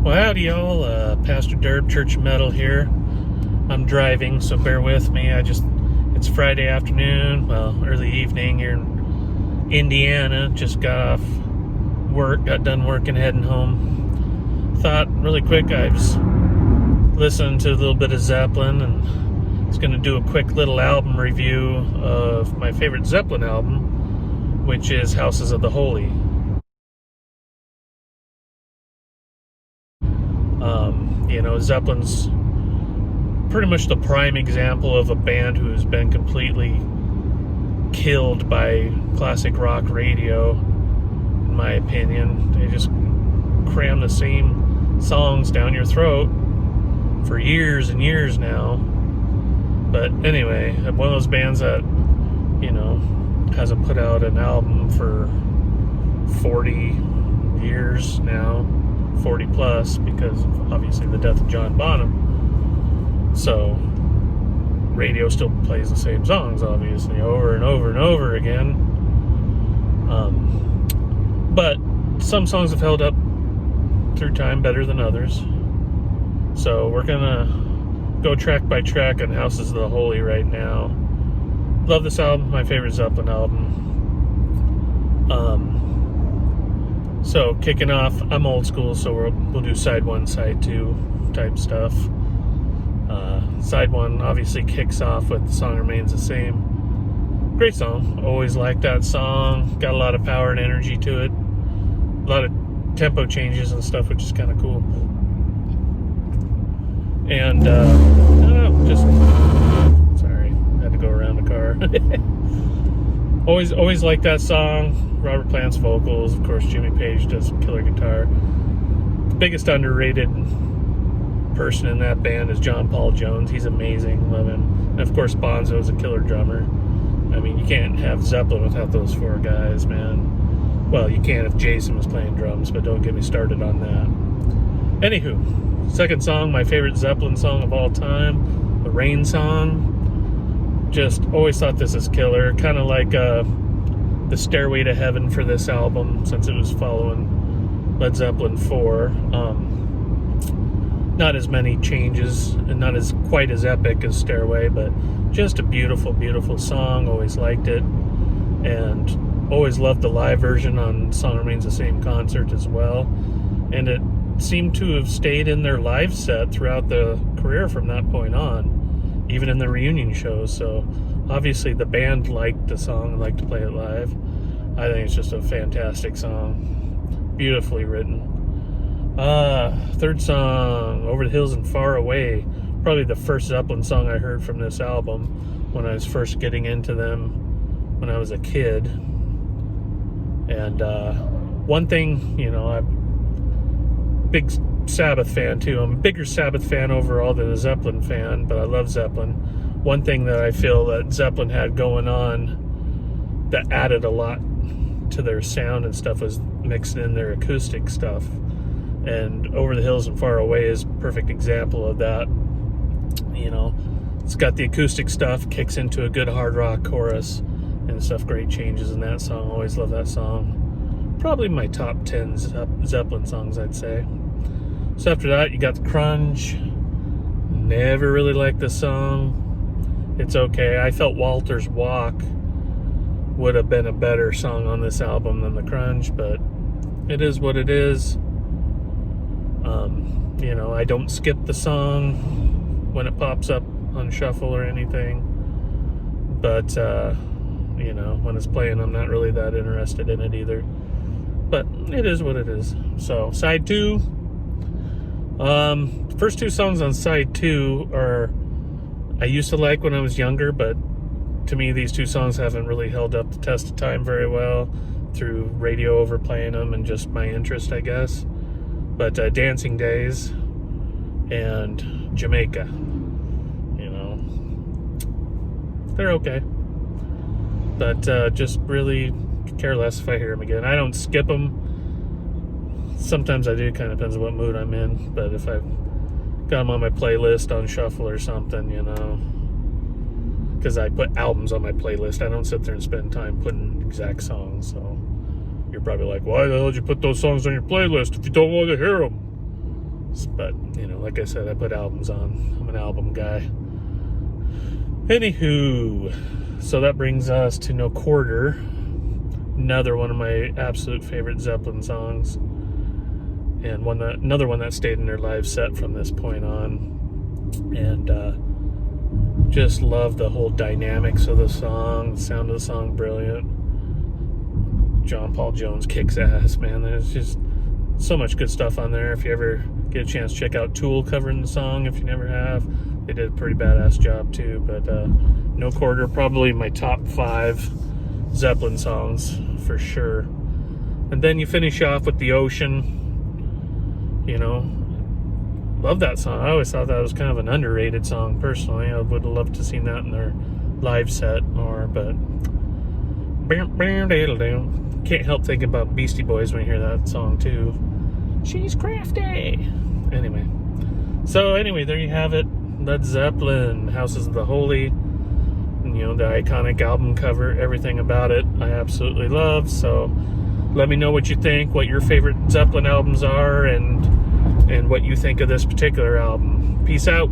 Well, howdy, y'all. Pastor Durb, Church of Metal here. I'm driving, so bear with me. It's Friday afternoon, well, early evening here in Indiana. Just got off work, got done working, heading home. Thought really quick, I was listening to a little bit of Zeppelin, and was going to do a quick little album review of my favorite Zeppelin album, which is Houses of the Holy. Zeppelin's pretty much the prime example of a band who's been completely killed by classic rock radio, in my opinion. They just cram the same songs down your throat for years and years now. But anyway, one of those bands that, hasn't put out an album for 40 years now. 40 plus, because of obviously the death of John Bonham. So radio still plays the same songs, obviously, over and over and over again. But some songs have held up through time better than others. So we're gonna go track by track on Houses of the Holy right now. Love this album, my favorite Zeppelin album. So kicking off, I'm old school, so we'll do side one, side two type stuff. Side one obviously kicks off with The Song Remains the Same. Great song. Always liked that song. Got a lot of power and energy to it. A lot of tempo changes and stuff, which is kind of cool. And I don't know, sorry, had to go around the car. Always liked that song. Robert Plant's vocals, of course. Jimmy Page does killer guitar. The biggest underrated person in that band is John Paul Jones. He's amazing, love him. And of course, Bonzo is a killer drummer. I mean, you can't have Zeppelin without those four guys, man. Well, you can if Jason was playing drums, but don't get me started on that. Anywho, second song, my favorite Zeppelin song of all time, the Rain Song. Just always thought this is killer. Kind of like the Stairway to Heaven for this album, since it was following Led Zeppelin 4. Not as many changes and not as quite as epic as Stairway, but just a beautiful, beautiful song. Always liked it, and always loved the live version on Song Remains the Same concert as well. And it seemed to have stayed in their live set throughout the career from that point on, even in the reunion shows. So obviously the band liked the song and liked to play it live. I think it's just a fantastic song. Beautifully written. Third song, Over the Hills and Far Away. Probably the first Zeppelin song I heard from this album when I was first getting into them when I was a kid. And one thing, I'm a big Sabbath fan too. I'm a bigger Sabbath fan overall than a Zeppelin fan, but I love Zeppelin. One thing that I feel that Zeppelin had going on that added a lot to their sound and stuff was mixing in their acoustic stuff. And Over the Hills and Far Away is a perfect example of that. It's got the acoustic stuff, kicks into a good hard rock chorus and stuff. Great changes in that song. Always love that song. Probably my top 10 Zeppelin songs, I'd say. So after that, you got The Crunch. Never really liked the song. It's okay. I felt Walter's Walk would have been a better song on this album than The Crunch, but it is what it is. I don't skip the song when it pops up on shuffle or anything. But, when it's playing, I'm not really that interested in it either. But it is what it is. So, side two. First two songs on side two I used to like when I was younger, but to me, these two songs haven't really held up the test of time very well through radio overplaying them and just my interest, I guess. But Dancing Days and Jamaica, they're okay. But just really care less if I hear them again. I don't skip them. Sometimes I do, kind of depends on what mood I'm in. But if I've got them on my playlist on shuffle or something, because I put albums on my playlist. I don't sit there and spend time putting exact songs. So you're probably like, why the hell did you put those songs on your playlist if you don't want to hear them? But, like I said, I put albums on. I'm an album guy. Anywho, so that brings us to No Quarter, another one of my absolute favorite Zeppelin songs, and another one that stayed in their live set from this point on. And just love the whole dynamics of the song. The sound of the song, brilliant. John Paul Jones kicks ass, man. There's just so much good stuff on there. If you ever get a chance, check out Tool covering the song if you never have. They did a pretty badass job too. But No Quarter, probably my top 5 Zeppelin songs for sure. And then you finish off with The Ocean. Love that song. I always thought that was kind of an underrated song personally. I would have loved to see that in their live set more, but can't help thinking about Beastie Boys when you hear that song too. She's crafty. Anyway, there you have it. Led Zeppelin, Houses of the Holy. The iconic album cover, everything about it I absolutely love. So let me know what you think, what your favorite Zeppelin albums are, and what you think of this particular album. Peace out.